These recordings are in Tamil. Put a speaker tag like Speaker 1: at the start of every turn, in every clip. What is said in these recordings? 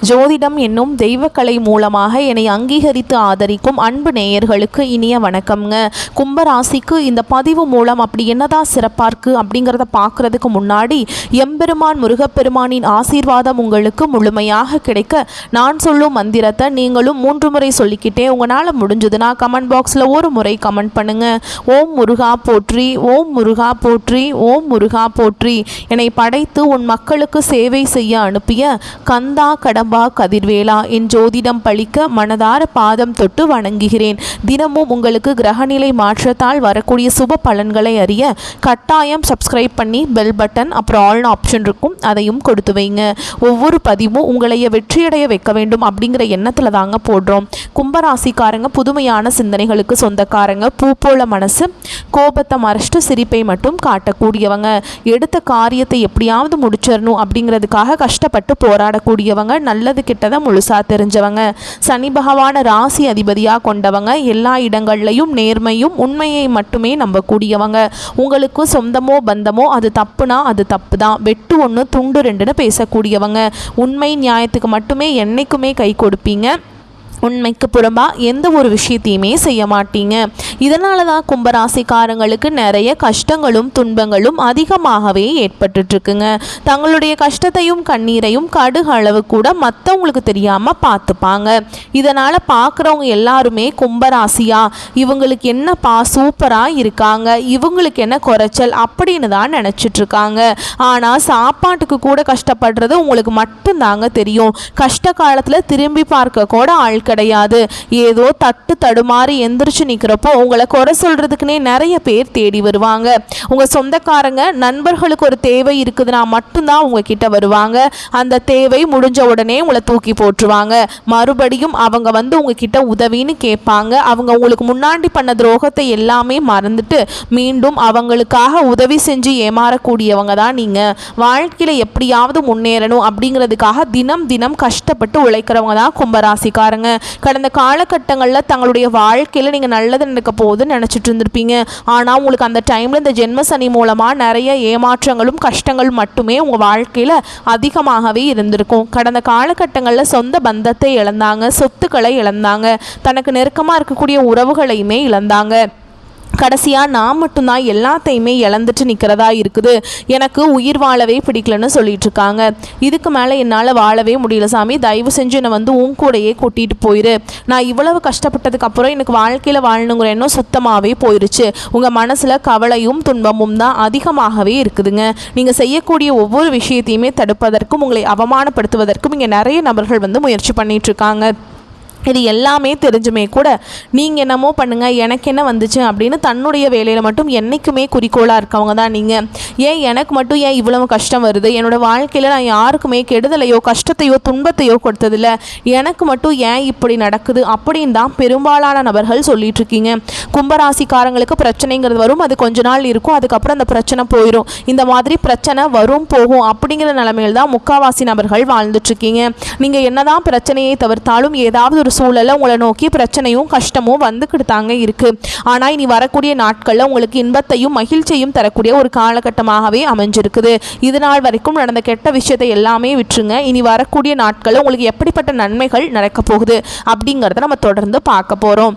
Speaker 1: ஜோதிடம் என்னும் தெய்வக்கலை மூலமாக என்னை அங்கீகரித்து ஆதரிக்கும் அன்பு நேயர்களுக்கு இனிய வணக்கம்ங்க. கும்பராசிக்கு இந்த பதிவு மூலம் அப்படி என்னதான் சிறப்பாக இருக்குது அப்படிங்கிறத பார்க்குறதுக்கு முன்னாடி எம்பெருமான் முருகப்பெருமானின் ஆசீர்வாதம் உங்களுக்கு முழுமையாக கிடைக்க நான் சொல்லும் மந்திரத்தை நீங்களும் 3 முறை சொல்லிக்கிட்டே உங்களால் முடிஞ்சதுன்னா கமெண்ட் பாக்ஸில் ஒரு முறை கமெண்ட் பண்ணுங்கள். ஓம் முருகா போற்றி, ஓம் முருகா போற்றி, ஓம் முருகா போற்றி. என்னை படைத்து உன் மக்களுக்கு சேவை செய்ய அனுப்பிய கந்தா கடம்பா கதிர்வேலா, என் ஜோதிடம் பழிக்க மனதார பாதம் தொட்டு வணங்குகிறேன். தினமும் உங்களுக்கு கிரகநிலை மாற்றத்தால் வரக்கூடிய சுப பலன்களை அறிய கட்டாயம் சப்ஸ்கிரைப் பண்ணி பெல் பட்டன் அப்புறம் ஆல் ஆப்ஷன் இருக்கும், அதையும் கொடுத்து வைங்க. ஒவ்வொரு பதிவும் உங்களைய வெற்றியடைய வைக்க வேண்டும் அப்படிங்கிற எண்ணத்தில் தாங்க போடுறோம். கும்பராசிக்காரங்க புதுமையான சிந்தனைகளுக்கு சொந்தக்காரங்க, பூ போல மனசு, கோபத்தை மறைச்சிட்டு சிரிப்பை மட்டும் காட்டக்கூடியவங்க, எடுத்த காரியத்தை எப்படியாவது முடிச்சிடணும் அப்படிங்கிறதுக்காக கஷ்டப்பட்டு போராடக்கூடியவங்க, நல்லது கெட்டதை முழுசா தெரிஞ்சவங்க, சனி பகவான ராசி அதிபதியாக கொண்டவங்க, எல்லா இடங்கள்லையும் நேர்மையும் உண்மையை மட்டுமே நம்பக்கூடியவங்க, உங்களுக்கு சொந்தமோ பந்தமோ அது தப்புனா அது தப்பு தான், வெட்டு 1 துண்டு 2ன்னு பேசக்கூடியவங்க, உண்மை நியாயத்துக்கு மட்டுமே என்னைக்குமே கை கொடுப்பீங்க, உண்மைக்கு புறம்பாக எந்த ஒரு விஷயத்தையுமே செய்ய மாட்டீங்க. இதனால தான் கும்பராசிக்காரங்களுக்கு நிறைய கஷ்டங்களும் துன்பங்களும் அதிகமாகவே ஏற்பட்டுருக்குங்க. தங்களுடைய கஷ்டத்தையும் கண்ணீரையும் கடுகு அளவு கூட மற்றவங்களுக்கு தெரியாமல் பார்த்துப்பாங்க. இதனால் பார்க்குறவங்க எல்லாருமே கும்பராசியா இவங்களுக்கு என்னப்பா சூப்பராக இருக்காங்க, இவங்களுக்கு என்ன குறைச்சல் அப்படின்னு தான் நினச்சிட்ருக்காங்க. ஆனால் சாப்பாட்டுக்கு கூட கஷ்டப்படுறது உங்களுக்கு மட்டும்தாங்க தெரியும். கஷ்ட காலத்தில் திரும்பி பார்க்க கூட ஆள் கிடையாது. ஏதோ தட்டு தடுமாறி எந்திரிச்சு நிற்கிறப்போ உங்களை குறை சொல்றதுக்குன்னே நிறைய பேர் தேடி வருவாங்க. உங்க சொந்தக்காரங்க நண்பர்களுக்கு ஒரு தேவை இருக்குதுன்னா மட்டும்தான் உங்ககிட்ட வருவாங்க. அந்த தேவை முடிஞ்ச உடனே உங்களை தூக்கி போட்டுருவாங்க. மறுபடியும் அவங்க வந்து உங்ககிட்ட உதவின்னு கேட்பாங்க. அவங்க உங்களுக்கு முன்னாடி பண்ண துரோகத்தை எல்லாமே மறந்துட்டு மீண்டும் அவங்களுக்காக உதவி செஞ்சு ஏமாறக்கூடியவங்க தான் நீங்க. வாழ்க்கையில எப்படியாவது முன்னேறணும் அப்படிங்கிறதுக்காக தினம் தினம் கஷ்டப்பட்டு உழைக்கிறவங்க தான் கும்பராசிக்காரங்க. கடந்த காலகட்டங்களில் தங்களுடைய வாழ்க்கையில் நீங்கள் நல்லது நடக்க போகுதுன்னு நினச்சிட்டு இருந்திருப்பீங்க. ஆனால் உங்களுக்கு அந்த டைமில் இந்த ஜென்ம சனி மூலமாக நிறைய ஏமாற்றங்களும் கஷ்டங்களும் மட்டுமே உங்கள் வாழ்க்கையில் அதிகமாகவே இருந்திருக்கும். கடந்த காலகட்டங்களில் சொந்த பந்தத்தை இழந்தாங்க, சொத்துக்களை இழந்தாங்க, தனக்கு நெருக்கமாக இருக்கக்கூடிய உறவுகளையுமே இழந்தாங்க. கடைசியாக நான் மட்டும்தான் எல்லாத்தையுமே இழந்துட்டு நிற்கிறதா இருக்குது, எனக்கு உயிர் வாழவே பிடிக்கலன்னு சொல்லிட்டு இருக்காங்க. இதுக்கு மேலே என்னால் வாழவே முடியல சாமி, தயவு செஞ்சு என்னை வந்து உன் கூடையே கூட்டிகிட்டு போயிரு. நான் இவ்வளவு கஷ்டப்பட்டதுக்கப்புறம் எனக்கு வாழ்க்கையில் வாழணுங்கிற எண்ணம் சுத்தமாகவே போயிடுச்சு. உங்கள் மனசில் கவலையும் துன்பமும் தான் அதிகமாகவே இருக்குதுங்க. நீங்கள் செய்யக்கூடிய ஒவ்வொரு விஷயத்தையுமே தடுப்பதற்கும் உங்களை அவமானப்படுத்துவதற்கும் இங்கே நிறைய நபர்கள் வந்து முயற்சி பண்ணிகிட்ருக்காங்க. இது எல்லாமே தெரிஞ்சுமே கூட நீங்கள் என்னமோ பண்ணுங்கள், எனக்கு என்ன வந்துச்சு அப்படின்னு தன்னுடைய வேலையில் மட்டும் என்றைக்குமே குறிக்கோளாக இருக்கவங்க தான் நீங்கள். ஏன் எனக்கு மட்டும் ஏன் இவ்வளவு கஷ்டம் வருது, என்னோடய வாழ்க்கையில் நான் யாருக்குமே கெடுதலையோ கஷ்டத்தையோ துன்பத்தையோ கொடுத்ததில்ல, எனக்கு மட்டும் ஏன் இப்படி நடக்குது அப்படின்னு தான் பெரும்பாலான நபர்கள் சொல்லிட்டு இருக்கீங்க. கும்பராசிக்காரங்களுக்கு பிரச்சனைங்கிறது வரும், அது கொஞ்ச நாள் இருக்கும், அதுக்கப்புறம் அந்த பிரச்சனை போயிடும். இந்த மாதிரி பிரச்சனை வரும் போகும் அப்படிங்கிற நிலைமையில் தான் முக்காவாசி நபர்கள் வாழ்ந்துட்டுருக்கீங்க. நீங்கள் என்னதான் பிரச்சனையை தவிர்த்தாலும் ஏதாவது ஒரு சூழலை உங்களை நோக்கி பிரச்சனையும் கஷ்டமும் வந்துக்கிட்டு தாங்க இருக்கு. ஆனால் இனி வரக்கூடிய நாட்களில் உங்களுக்கு இன்பத்தையும் மகிழ்ச்சியும் தரக்கூடிய ஒரு காலகட்டமாகவே அமைஞ்சிருக்குது. இது நாள் வரைக்கும் நடந்த கெட்ட விஷயத்தை எல்லாமே விட்டுருங்க. இனி வரக்கூடிய நாட்களில் உங்களுக்கு எப்படிப்பட்ட நன்மைகள் நடக்க போகுது அப்படிங்கிறத நம்ம தொடர்ந்து பார்க்க போகிறோம்.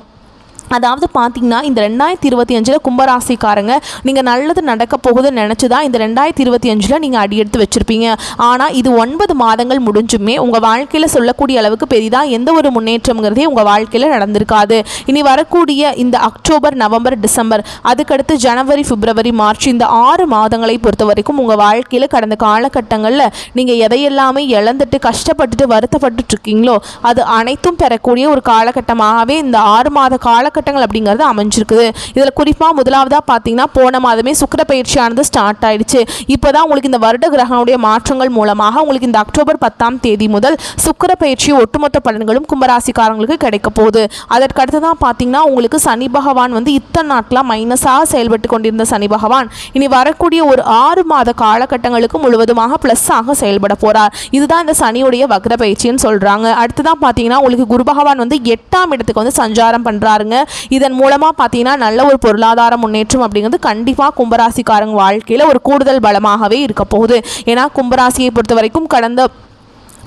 Speaker 1: அதாவது பார்த்திங்கன்னா இந்த 2025 கும்பராசிக்காரங்க நீங்கள் நல்லது நடக்க போகுதுன்னு நினச்சி தான் இந்த 2025 நீங்கள் அடி எடுத்து வச்சுருப்பீங்க. ஆனால் இது 9 மாதங்கள் முடிஞ்சுமே உங்கள் வாழ்க்கையில் சொல்லக்கூடிய அளவுக்கு பெரிதாக எந்த ஒரு முன்னேற்றம்ங்கிறதே உங்கள் வாழ்க்கையில் நடந்திருக்காது. இனி வரக்கூடிய இந்த அக்டோபர், நவம்பர், டிசம்பர், அதுக்கடுத்து ஜனவரி, பிப்ரவரி, மார்ச், இந்த 6 மாதங்களை பொறுத்த வரைக்கும் உங்கள் வாழ்க்கையில் கடந்த காலகட்டங்களில் நீங்கள் எதையெல்லாமே இழந்துட்டு கஷ்டப்பட்டுட்டு வருத்தப்பட்டு இருக்கீங்களோ அது அனைத்தும் பெறக்கூடிய ஒரு காலகட்டமாகவே இந்த 6 மாத காலகட்டங்கள் அப்படிங்கிறது அமைஞ்சிருக்குது. இதில் குறிப்பாக முதலாவதாக பார்த்தீங்கன்னா போன மாதமே சுக்கிர பயிற்சியானது ஸ்டார்ட் ஆயிடுச்சு. இப்போதான் உங்களுக்கு இந்த வருட கிரகங்களுடைய மாற்றங்கள் மூலமாக உங்களுக்கு இந்த அக்டோபர் 10ஆம் தேதி முதல் சுக்கிர பயிற்சி ஒட்டுமொத்த பலன்களும் கும்பராசிக்காரங்களுக்கு கிடைக்க போகுது. அதற்கு அடுத்து தான் பார்த்தீங்கன்னா உங்களுக்கு சனி பகவான் வந்து இத்தனை நாட்களாக மைனஸாக செயல்பட்டு கொண்டிருந்த சனி பகவான் இனி வரக்கூடிய ஒரு 6 மாத காலகட்டங்களுக்கு முழுவதுமாக ப்ளஸ்ஸாக செயல்பட போகிறார். இதுதான் இந்த சனியுடைய வக்ர பயிற்சின்னு சொல்கிறாங்க. அடுத்து தான் பார்த்தீங்கன்னா உங்களுக்கு குரு பகவான் வந்து 8ஆம் இடத்துக்கு வந்து சஞ்சாரம் பண்ணுறாருங்க. இதன் மூலமாக பார்த்தீங்கன்னா நல்ல ஒரு பொருளாதார முன்னேற்றம் அப்படிங்கிறது கண்டிப்பாக கும்பராசிக்காரங்க வாழ்க்கையில் ஒரு கூடுதல் பலமாகவே இருக்க போகுது. ஏன்னா கும்பராசியை பொறுத்த வரைக்கும் கடந்த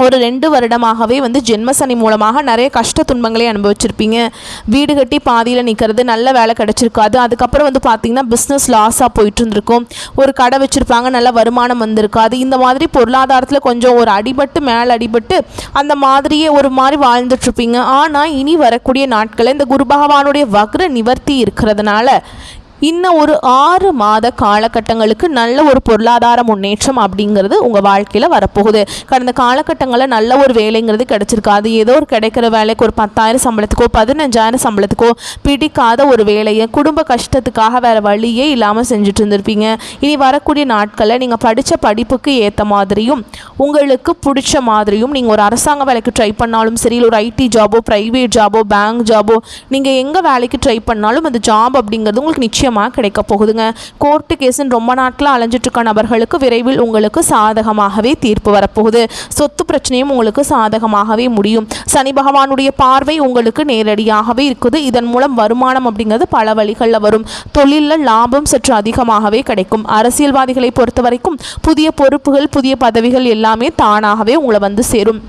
Speaker 1: ஒரு 2 வருடமாகவே ஜென்மசனி மூலமாக நிறைய கஷ்ட துன்பங்களை அனுபவிச்சிருப்பீங்க. வீடு கட்டி பாதியில் நிற்கிறது, நல்ல வேலை கிடச்சிருக்காது. அதுக்கப்புறம் பார்த்திங்கன்னா பிஸ்னஸ் லாஸாக போயிட்டு இருந்திருக்கும். ஒரு கடை வச்சுருப்பாங்க, நல்ல வருமானம் வந்திருக்காது. இந்த மாதிரி பொருளாதாரத்தில் கொஞ்சம் ஒரு அடிபட்டு மேலே அடிபட்டு அந்த மாதிரியே ஒரு மாதிரி வாழ்ந்துட்டுருப்பீங்க. ஆனால் இனி வரக்கூடிய நாட்களில் இந்த குரு பகவானுடைய வக்ர நிவர்த்தி இருக்கிறதுனால இன்னும் ஒரு 6 மாத காலகட்டங்களுக்கு நல்ல ஒரு பொருளாதார முன்னேற்றம் அப்படிங்கிறது உங்கள் வாழ்க்கையில் வரப்போகுது. கடந்த காலகட்டங்களில் நல்ல ஒரு வேலைங்கிறது கிடச்சிருக்காது. ஏதோ ஒரு கிடைக்கிற வேலைக்கு ஒரு 10,000 சம்பளத்துக்கோ 15,000 சம்பளத்துக்கோ பிடிக்காத ஒரு வேலையை குடும்ப கஷ்டத்துக்காக வேறு வழியே இல்லாமல் செஞ்சுட்டு இருந்திருப்பீங்க. இனி வரக்கூடிய நாட்களில் நீங்கள் படித்த படிப்புக்கு ஏற்ற மாதிரியும் உங்களுக்கு பிடிச்ச மாதிரியும் நீங்கள் ஒரு அரசாங்க வேலைக்கு ட்ரை பண்ணாலும் சரி, ஒரு ஐடி ஜாபோ, ப்ரைவேட் ஜாபோ, பேங்க் ஜாபோ, நீங்கள் எங்கே வேலைக்கு ட்ரை பண்ணாலும் அந்த ஜாப் அப்படிங்கிறது உங்களுக்கு நிச்சயம் கிடைக்க போகுதுங்க. கோர்ட்டு கேஸ்ன்னு ரொம்ப நாட்களாக அலைஞ்சிட்டு இருக்க நபர்களுக்கு விரைவில் உங்களுக்கு சாதகமாகவே தீர்ப்பு வரப்போகுது. சொத்து பிரச்சனையும் உங்களுக்கு சாதகமாகவே முடியும். சனி பகவானுடைய பார்வை உங்களுக்கு நேரடியாகவே இருக்குது. இதன் மூலம் வருமானம் அப்படிங்கிறது பல வழிகளில் வரும். தொழிலில் லாபம் சற்று அதிகமாகவே கிடைக்கும். அரசியல்வாதிகளை பொறுத்த வரைக்கும் புதிய பொறுப்புகள், புதிய பதவிகள் எல்லாமே தானாகவே உங்களை சேரும்.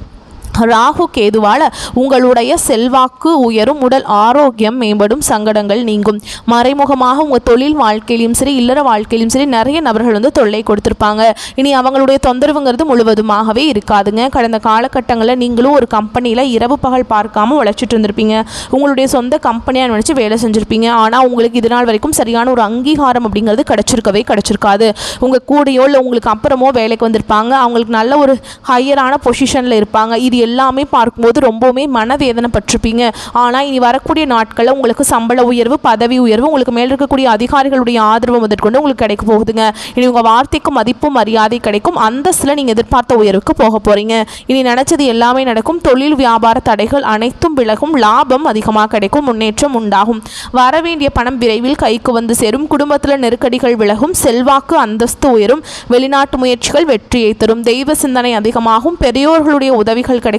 Speaker 1: ராகு கேதுவால் உங்களுடைய செல்வாக்கு உயரும், உடல் ஆரோக்கியம் மேம்படும், சங்கடங்கள் நீங்கும். மறைமுகமாக உங்கள் தொழில் வாழ்க்கையிலும் சரி, இல்லற வாழ்க்கையிலும் சரி நிறைய நபர்கள் தொல்லை கொடுத்துருப்பாங்க. இனி அவங்களுடைய தொந்தரவுங்கிறது முழுவதுமாகவே இருக்காதுங்க. கடந்த காலகட்டங்களில் நீங்களும் ஒரு கம்பெனியில் இரவு பகல் பார்க்காம உழைச்சிட்டு இருந்திருப்பீங்க. உங்களுடைய சொந்த கம்பெனியாக நினச்சி வேலை செஞ்சுருப்பீங்க. ஆனால் உங்களுக்கு இது நாள் வரைக்கும் சரியான ஒரு அங்கீகாரம் அப்படிங்கிறது கிடச்சிருக்காது. உங்கள் கூடையோ இல்லை உங்களுக்கு அப்புறமோ வேலைக்கு வந்திருப்பாங்க. அவங்களுக்கு நல்ல ஒரு ஹையரான பொசிஷனில் இருப்பாங்க. இது எல்லாமே பார்க்கும்போது ரொம்பவுமே மனவேதனைப்பட்டிருப்பீங்க. ஆனால் இனி வரக்கூடிய நாட்களில் உங்களுக்கு சம்பள உயர்வு, பதவி உயர்வு, உங்களுக்கு மேல் இருக்கக்கூடிய அதிகாரிகளுடைய ஆதரவு முதற்கொண்டு உங்களுக்கு கிடைக்க போகுதுங்க. இனி உங்கள் வார்த்தைக்கு மதிப்பு மரியாதை கிடைக்கும். அந்தஸ்தில் நீங்கள் எதிர்பார்த்த உயர்வுக்கு போக போகிறீங்க. இனி நினச்சது எல்லாமே நடக்கும். தொழில் வியாபார தடைகள் அனைத்தும் விலகும். லாபம் அதிகமாக கிடைக்கும். முன்னேற்றம் உண்டாகும். வரவேண்டிய பணம் விரைவில் கைக்கு சேரும். குடும்பத்தில் நெருக்கடிகள் விலகும். செல்வாக்கு அந்தஸ்து உயரும். வெளிநாட்டு முயற்சிகள் வெற்றியை தரும். தெய்வ சிந்தனை அதிகமாகும். பெரியோர்களுடைய உதவிகள் கிடைக்கும்.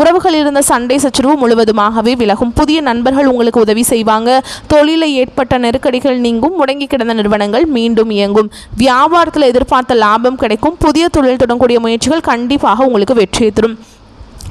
Speaker 1: உறவுகள் இருந்த சண்டை சச்சரவு முழுவதுமாகவே விலகும். புதிய நண்பர்கள் உங்களுக்கு உதவி செய்வாங்க. தொழிலில் ஏற்பட்ட நெருக்கடிகள் நீங்கும். முடங்கி கிடந்த நிறுவனங்கள் மீண்டும் இயங்கும். வியாபாரத்தில் எதிர்பார்த்த லாபம் கிடைக்கும். புதிய தொழில் தொடங்கக்கூடிய முயற்சிகள் கண்டிப்பாக உங்களுக்கு வெற்றியை தரும்.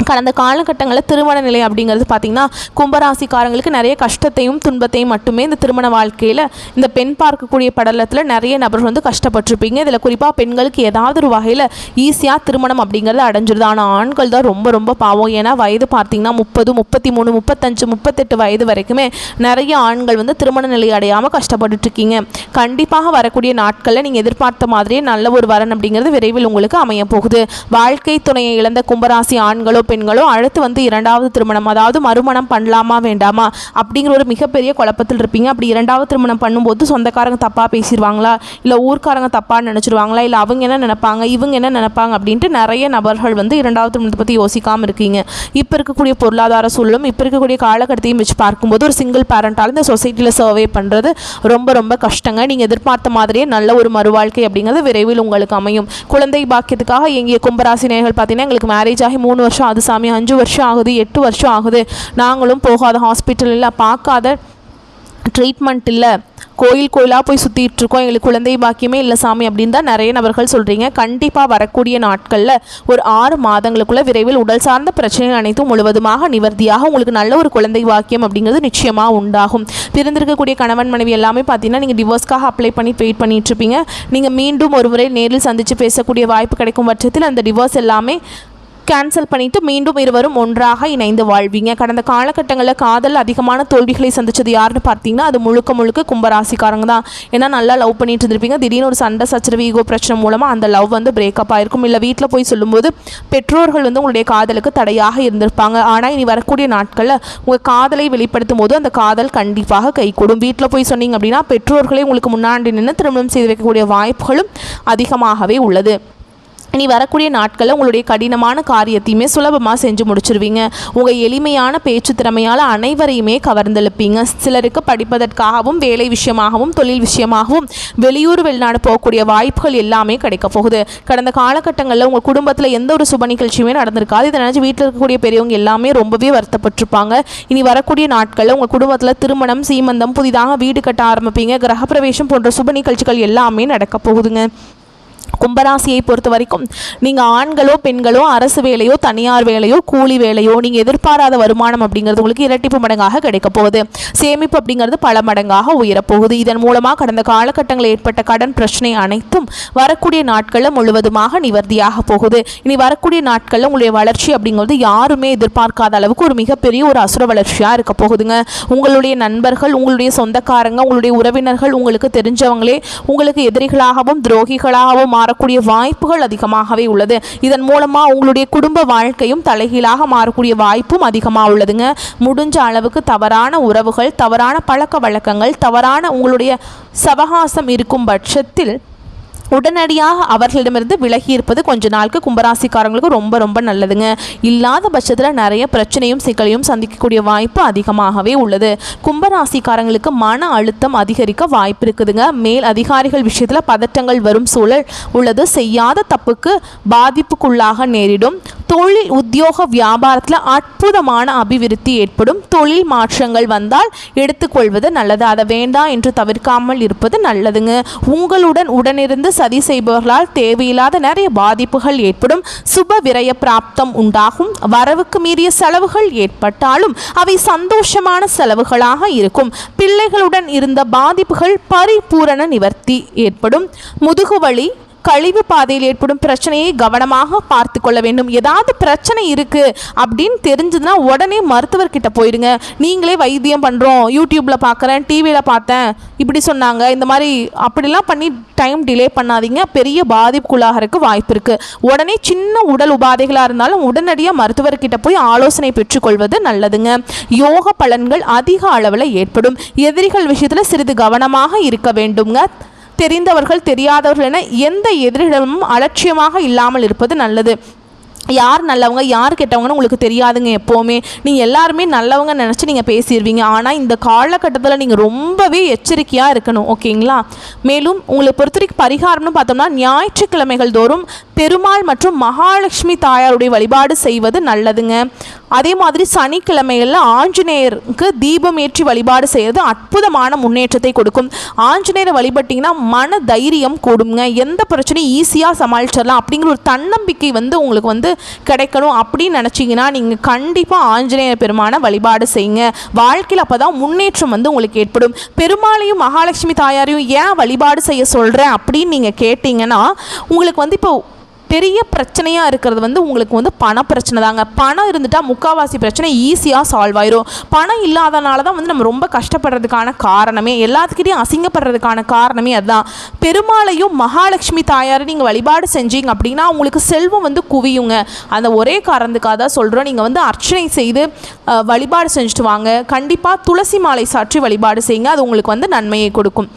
Speaker 1: கடந்த காலகட்டங்களில் திருமண நிலை அப்படிங்கிறது பார்த்திங்கன்னா கும்பராசிக்காரங்களுக்கு நிறைய கஷ்டத்தையும் துன்பத்தையும் மட்டுமே இந்த திருமண வாழ்க்கையில் இந்த பெண் பார்க்கக்கூடிய படலத்தில் நிறைய நபர்கள் கஷ்டப்பட்டிருப்பீங்க. இதில் குறிப்பாக பெண்களுக்கு ஏதாவது ஒரு வகையில் ஈஸியாக திருமணம் அப்படிங்கிறது அடைஞ்சிருது. ஆனால் ஆண்கள் தான் ரொம்ப ரொம்ப பாவம். ஏன்னா வயது பார்த்திங்கன்னா 30, 33, 35, 38 வயது வரைக்குமே நிறைய ஆண்கள் திருமண நிலை அடையாமல் கஷ்டப்பட்டுருக்கீங்க. கண்டிப்பாக வரக்கூடிய நாட்களில் நீங்கள் எதிர்பார்த்த மாதிரியே நல்ல ஒரு வரன் அப்படிங்கிறது விரைவில் உங்களுக்கு அமைய போகுது. வாழ்க்கை துணையை இழந்த கும்பராசி ஆண்களோ பெண்களோ அடுத்து 2வது திருமணம், அதாவது மறுமணம் பண்ணலாமா வேண்டாமா அப்படிங்கிற ஒரு மிகப்பெரிய குழப்பத்தில் இருப்பீங்க. அப்படி 2வது திருமணம் பண்ணும்போது சொந்தக்காரங்க தப்பாக பேசிடுவாங்களா, இல்லை ஊர்க்காரங்க தப்பாக நினச்சிருவாங்களா, இல்லை அவங்க என்ன நினைப்பாங்க, இவங்க என்ன நினைப்பாங்க அப்படின்ட்டு நிறைய நபர்கள் 2வது திருமணத்தை பற்றி யோசிக்காமல் இருக்கீங்க. இப்போ இருக்கக்கூடிய பொருளாதார சூழலும் இப்போ இருக்கக்கூடிய காலகட்டத்தையும் வச்சு பார்க்கும்போது ஒரு சிங்கிள் பேரண்டால் இந்த சொசைட்டியில் சர்வே பண்ணுறது ரொம்ப ரொம்ப கஷ்டங்க. நீங்கள் எதிர்பார்த்த மாதிரியே நல்ல ஒரு மறுவாழ்க்கை அப்படிங்கிறது விரைவில் உங்களுக்கு அமையும். குழந்தை பாக்கியத்துக்காக எங்கிய கும்பராசி நேயர்கள் பார்த்தீங்கன்னா எங்களுக்கு மேரேஜ் ஆகி 3 வருஷம் அது சாமி, 5 வருஷம் ஆகுது, 8 வருஷம் ஆகுது, நாங்களும் போகாத ஹாஸ்பிட்டல் இல்லை, பார்க்காத ட்ரீட்மெண்ட் இல்லை, கோயிலாக போய் சுற்றிட்டு இருக்கோம், எங்களுக்கு குழந்தை பாக்கியமே இல்லை சாமி அப்படின்னு தான் நிறைய நபர்கள் சொல்கிறீங்க. கண்டிப்பாக வரக்கூடிய நாட்களில் ஒரு 6 மாதங்களுக்குள்ளே விரைவில் உடல் சார்ந்த பிரச்சனைகள் அனைத்தும் முழுவதுமாக நிவர்த்தியாக உங்களுக்கு நல்ல ஒரு குழந்தை பாக்கியம் அப்படிங்கிறது நிச்சயமாக உண்டாகும். பிரிந்திருக்கக்கூடிய கணவன் மனைவி எல்லாமே பார்த்தீங்கன்னா நீங்கள் டிவோர்ஸ்க்காக அப்ளை பண்ணி வெயிட் பண்ணிட்டுருப்பீங்க. நீங்கள் மீண்டும் ஒரு முறை நேரில் சந்தித்து பேசக்கூடிய வாய்ப்பு கிடைக்கும் பட்சத்தில் அந்த டிவோர்ஸ் எல்லாமே கேன்சல் பண்ணிவிட்டு மீண்டும் இருவரும் ஒன்றாக இணைந்து வாழ்வீங்க. கடந்த காலகட்டங்களில் காதல் அதிகமான தோல்விகளை சந்தித்தது யாருன்னு பார்த்தீங்கன்னா அது முழுக்க கும்பராசிக்காரங்க தான். ஏன்னா நல்லா லவ் பண்ணிட்டு இருந்திருப்பீங்க. திடீர்னு ஒரு சண்டை சச்சரவு, ஈகோ பிரச்சனை மூலமாக அந்த லவ் பிரேக்கப் ஆகிருக்கும். இல்லை வீட்டில் போய் சொல்லும்போது பெற்றோர்கள் உங்களுடைய காதலுக்கு தடையாக இருந்திருப்பாங்க. ஆனால் இனி வரக்கூடிய நாட்களில் உங்கள் காதலை வெளிப்படுத்தும் போது அந்த காதல் கண்டிப்பாக கைகூடும். வீட்டில் போய் சொன்னீங்க அப்படின்னா பெற்றோர்களே உங்களுக்கு முன்னாடி நின்று திருமணம் செய்து வைக்கக்கூடிய வாய்ப்புகளும் அதிகமாகவே உள்ளது. இனி வரக்கூடிய நாட்களில் உங்களுடைய கடினமான காரியத்தையுமே சுலபமாக செஞ்சு முடிச்சிருவீங்க. உங்கள் எளிமையான பேச்சு திறமையால் அனைவரையுமே கவர்ந்தெழுப்பீங்க. சிலருக்கு படிப்பதற்காகவும் வேலை விஷயமாகவும் தொழில் விஷயமாகவும் வெளியூர் வெளிநாடு போகக்கூடிய வாய்ப்புகள் எல்லாமே கிடைக்க போகுது. கடந்த காலகட்டங்களில் உங்கள் குடும்பத்தில் எந்த ஒரு சுப நிகழ்ச்சியுமே நடந்திருக்காது. இதை நினச்சி வீட்டில் இருக்கக்கூடிய பெரியவங்க எல்லாமே ரொம்பவே வருத்தப்பட்டிருப்பாங்க. இனி வரக்கூடிய நாட்களில் உங்கள் குடும்பத்தில் திருமணம், சீமந்தம், புதிதாக வீடு கட்ட ஆரம்பிப்பீங்க. கிரகப்பிரவேசம் போன்ற சுப நிகழ்ச்சிகள் எல்லாமே நடக்க போகுதுங்க. கும்பராசியை பொறுத்த வரைக்கும் நீங்கள் ஆண்களோ பெண்களோ அரசு வேலையோ தனியார் வேலையோ கூலி வேலையோ நீங்கள் எதிர்பாராத வருமானம் அப்படிங்கிறது உங்களுக்கு இரட்டிப்பு மடங்காக கிடைக்க போகுது. சேமிப்பு அப்படிங்கிறது பல மடங்காக உயரப்போகுது. இதன் மூலமாக கடந்த காலகட்டங்களில் ஏற்பட்ட கடன் பிரச்சனை அனைத்தும் வரக்கூடிய நாட்களில் முழுவதுமாக நிவர்த்தியாக போகுது. இனி வரக்கூடிய நாட்களில் உங்களுடைய வளர்ச்சி அப்படிங்கிறது யாருமே எதிர்பார்க்காத அளவுக்கு ஒரு மிகப்பெரிய ஒரு அசுர வளர்ச்சியாக இருக்க போகுதுங்க. உங்களுடைய நண்பர்கள், உங்களுடைய சொந்தக்காரங்க, உங்களுடைய உறவினர்கள், உங்களுக்கு தெரிஞ்சவங்களே உங்களுக்கு எதிரிகளாகவும் துரோகிகளாகவும் மாறக்கூடிய வாய்ப்புகள் அதிகமாகவே உள்ளது. இதன் மூலமாக உங்களுடைய குடும்ப வாழ்க்கையும் தலைகீழாக மாறக்கூடிய வாய்ப்பும் அதிகமாக உள்ளதுங்க. முடிஞ்ச அளவுக்கு தவறான உறவுகள், தவறான பழக்க வழக்கங்கள், தவறான உங்களுடைய சவகாசம் இருக்கும் பட்சத்தில் உடனடியாக அவர்களிடமிருந்து விலகி இருப்பது கொஞ்ச நாளுக்கு கும்பராசிக்காரங்களுக்கு ரொம்ப ரொம்ப நல்லதுங்க. இல்லாத பட்சத்தில் நிறைய பிரச்சனையும் சிக்கலையும் சந்திக்கக்கூடிய வாய்ப்பு அதிகமாகவே உள்ளது. கும்பராசிக்காரங்களுக்கு மன அழுத்தம் அதிகரிக்க வாய்ப்பு இருக்குதுங்க. மேல் அதிகாரிகள் விஷயத்தில் பதட்டங்கள் வரும் சூழல் உள்ளது. செய்யாத தப்புக்கு பாதிப்புக்குள்ளாக நேரிடும். தொழில் உத்தியோக வியாபாரத்தில் அற்புதமான அபிவிருத்தி ஏற்படும். தொழில் மாற்றங்கள் வந்தால் எடுத்துக்கொள்வது நல்லது. அதை வேண்டாம் என்று தவிர்க்காமல் இருப்பது நல்லதுங்க. உங்களுடன் உடனிருந்து சதி செய்பவர்களால் தேவையில்லாத நிறைய பாதிப்புகள் ஏற்படும். சுப விரய பிராப்தம் உண்டாகும். வரவுக்கு மீறிய செலவுகள் ஏற்பட்டாலும் அவை சந்தோஷமான செலவுகளாக இருக்கும். பிள்ளைகளுடன் இருந்த பாதிப்புகள் பரிபூரண நிவர்த்தி ஏற்படும். முதுகுவலி, கழிவு பாதையில் ஏற்படும் பிரச்சனையை கவனமாக பார்த்து கொள்ள வேண்டும். ஏதாவது பிரச்சனை இருக்குது அப்படின்னு தெரிஞ்சதுன்னா உடனே மருத்துவர்கிட்ட போயிடுங்க. நீங்களே வைத்தியம் பண்ணுறோம், யூடியூப்பில் பார்க்குறேன், டிவியில் பார்த்தேன், இப்படி சொன்னாங்க, இந்த மாதிரி அப்படிலாம் பண்ணி டைம் டிலே பண்ணாதீங்க. பெரிய பாதிப்புக்குள்ளாகிறதுக்கு வாய்ப்பு இருக்குது. உடனே சின்ன உடல் உபாதைகளாக இருந்தாலும் உடனடியாக மருத்துவர்கிட்ட போய் ஆலோசனை பெற்றுக்கொள்வது நல்லதுங்க. யோக பலன்கள் அதிக அளவில் ஏற்படும். எதிரிகள் விஷயத்தில் சிறிது கவனமாக இருக்க வேண்டுங்க. தெரிந்தவர்கள் தெரியாதவர்கள் என எந்த எதிரிடமும் அலட்சியமாக இல்லாமல் இருப்பது நல்லது. யார் நல்லவங்க யார் கெட்டவங்கன்னு உங்களுக்கு தெரியாதுங்க. எப்போவுமே நீங்கள் எல்லாருமே நல்லவங்க நினச்சி நீங்கள் பேசிடுவீங்க. ஆனால் இந்த காலகட்டத்தில் நீங்கள் ரொம்பவே எச்சரிக்கையாக இருக்கணும், ஓகேங்களா? மேலும் உங்களை பொறுத்த வரைக்கும் பரிகாரம்னு பார்த்தோம்னா ஞாயிற்றுக்கிழமைகள் தோறும் பெருமாள் மற்றும் மகாலட்சுமி தாயாருடைய வழிபாடு செய்வது நல்லதுங்க. அதே மாதிரி சனிக்கிழமைகளில் ஆஞ்சநேயருக்கு தீபம் ஏற்றி வழிபாடு செய்வது அற்புதமான முன்னேற்றத்தை கொடுக்கும். ஆஞ்சநேயரை வழிபட்டிங்கன்னா மன தைரியம் கூடுங்க. எந்த பிரச்சனையும் ஈஸியாக சமாளிச்சிடலாம் அப்படிங்கிற ஒரு தன்னம்பிக்கை உங்களுக்கு கிடைக்கணும் அப்படின்னு நினச்சிங்கன்னா நீங்கள் கண்டிப்பாக ஆஞ்சநேயர் பெருமானை வழிபாடு செய்யுங்க. வாழ்க்கையில் அப்போ தான் முன்னேற்றம் உங்களுக்கு ஏற்படும். பெருமாளையும் மகாலட்சுமி தாயாரையும் ஏன் வழிபாடு செய்ய சொல்கிறேன் அப்படின்னு நீங்கள் கேட்டிங்கன்னா உங்களுக்கு இப்போ பெரிய பிரச்சனையாக இருக்கிறது உங்களுக்கு பண பிரச்சனை தாங்க. பணம் இருந்துட்டால் முக்கால்வாசி பிரச்சனை ஈஸியாக சால்வ் ஆயிரும். பணம் இல்லாதனால தான் நம்ம ரொம்ப கஷ்டப்படுறதுக்கான காரணமே, எல்லாத்துக்கிட்டையும் அசிங்கப்படுறதுக்கான காரணமே அதுதான். பெருமாளையும் மகாலட்சுமி தாயாரை நீங்கள் வழிபாடு செஞ்சீங்க அப்படின்னா உங்களுக்கு செல்வம் குவியுங்க. அந்த ஒரே காரணத்துக்காக தான் சொல்கிறோம். நீங்கள் அர்ச்சனை செய்து வழிபாடு செஞ்சுட்டு வாங்க. கண்டிப்பாக துளசி மாலை சாற்றி வழிபாடு செய்யுங்க. அது உங்களுக்கு நன்மையை கொடுக்கும்.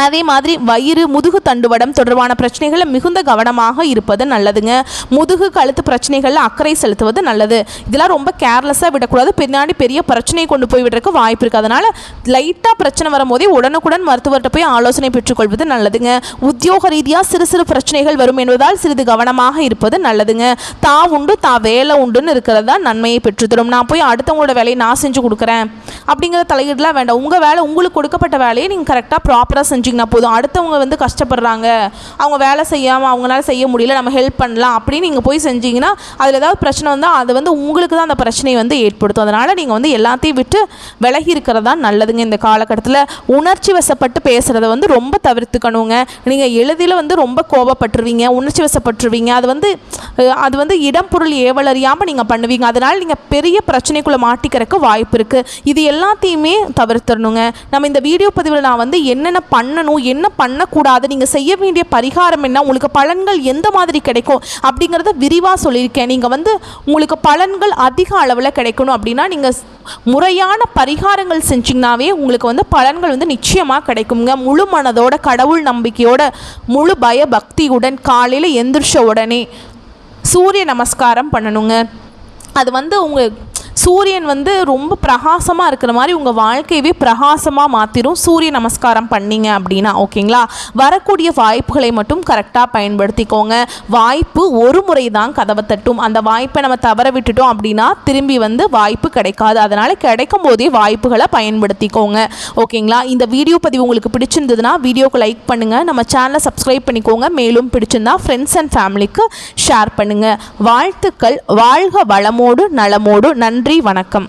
Speaker 1: அதே மாதிரி வயிறு, முதுகு தண்டுவடம் தொடர்பான பிரச்சனைகளில் மிகுந்த கவனமாக இருப்பது நல்லதுங்க. முதுகு கழுத்து பிரச்சனைகளில் அக்கறை செலுத்துவது நல்லது. இதெல்லாம் ரொம்ப கேர்லெஸ்ஸாக விடக்கூடாது. பின்னாடி பெரிய பிரச்சனையை கொண்டு போய் விடுறதுக்கு வாய்ப்பு இருக்குது. அதனால் லைட்டாக பிரச்சனை வரும்போதே உடனுக்குடன் மருத்துவர்கிட்ட போய் ஆலோசனை பெற்றுக்கொள்வது நல்லதுங்க. உத்தியோக ரீதியாக சிறு சிறு பிரச்சனைகள் வரும் என்பதால் சிறிது கவனமாக இருப்பது நல்லதுங்க. உண்டு வேலை உண்டுன்னு இருக்கிறது தான் நன்மையை பெற்றுத்தரும். நான் போய் அடுத்தவங்களோட வேலையை நான் செஞ்சு கொடுக்குறேன் அப்படிங்கிற தலையீடுலாம் வேண்டாம். உங்கள் வேலை, உங்களுக்கு கொடுக்கப்பட்ட வேலையை நீங்கள் கரெக்டாக ப்ராப்பராக செஞ்சிங்கன்னா போதும். அடுத்தவங்க கஷ்டப்படுறாங்க, அவங்க வேலை செய்யாமல் அவங்களால செய்ய முடியல, நம்ம ஹெல்ப் பண்ணலாம் அப்படின்னு நீங்கள் போய் செஞ்சீங்கன்னா அதில் ஏதாவது பிரச்சனை வந்தால் அது உங்களுக்கு தான் அந்த பிரச்சனையை ஏற்படுத்தும். அதனால் நீங்கள் எல்லாத்தையும் விட்டு விலகி இருக்கிறதா நல்லதுங்க. இந்த காலகட்டத்தில் உணர்ச்சி வசப்பட்டு பேசுகிறத ரொம்ப தவிர்த்துக்கணுங்க. நீங்கள் எளிதில் ரொம்ப கோபப்பட்டுருவீங்க, உணர்ச்சி வசப்பட்டுருவீங்க. அது இடம் பொருள் ஏவலறியாமல் நீங்கள் பண்ணுவீங்க. அதனால் நீங்கள் பெரிய பிரச்சனைக்குள்ளே மாட்டிக்கிறதுக்கு வாய்ப்பு இருக்குது. இது எல்லாத்தையுமே தவிர்த்துடணுங்க. நம்ம இந்த வீடியோ பதிவில் நான் என்னென்ன பண்ணணும், என்ன பண்ணக்கூடாது, நீங்கள் செய்ய வேண்டிய பரிகாரம் என்ன, உங்களுக்கு பலன்கள் எந்த மாதிரி கிடைக்கும் அப்படிங்கிறத விரிவாக சொல்லியிருக்கேன். நீங்கள் உங்களுக்கு பலன்கள் அதிக அளவில் கிடைக்கணும் அப்படின்னா நீங்கள் முறையான பரிகாரங்கள் செஞ்சிங்கனாவே உங்களுக்கு பலன்கள் நிச்சயமாக கிடைக்குங்க. முழு மனதோட, கடவுள் நம்பிக்கையோட, முழு பய பக்தியுடன் காலையில் எந்திரிச்ச உடனே சூரிய நமஸ்காரம் பண்ணணுங்க. அது உங்களுக்கு சூரியன் வந்து ரொம்ப பிரகாசமாக இருக்கிற மாதிரி உங்கள் வாழ்க்கையவே பிரகாசமாக மாற்றிடும் சூரிய நமஸ்காரம் பண்ணீங்க அப்படின்னா. ஓகேங்களா? வரக்கூடிய வாய்ப்புகளை மட்டும் கரெக்டாக பயன்படுத்திக்கோங்க. வாய்ப்பு ஒரு முறை தான் கதவை தட்டும். அந்த வாய்ப்பை நம்ம தவற விட்டுட்டோம் அப்படின்னா திரும்பி வந்து வாய்ப்பு கிடைக்காது. அதனால் கிடைக்கும் போதே வாய்ப்புகளை பயன்படுத்திக்கோங்க. ஓகேங்களா? இந்த வீடியோ பதிவு உங்களுக்கு பிடிச்சிருந்ததுன்னா வீடியோக்கு லைக் பண்ணுங்கள், நம்ம சேனலை சப்ஸ்கிரைப் பண்ணிக்கோங்க. மேலும் பிடிச்சிருந்தா ஃப்ரெண்ட்ஸ் அண்ட் ஃபேமிலிக்கு ஷேர் பண்ணுங்கள். வாழ்த்துக்கள். வாழ்க வளமோடு நலமோடு. நன்றி, வணக்கம்.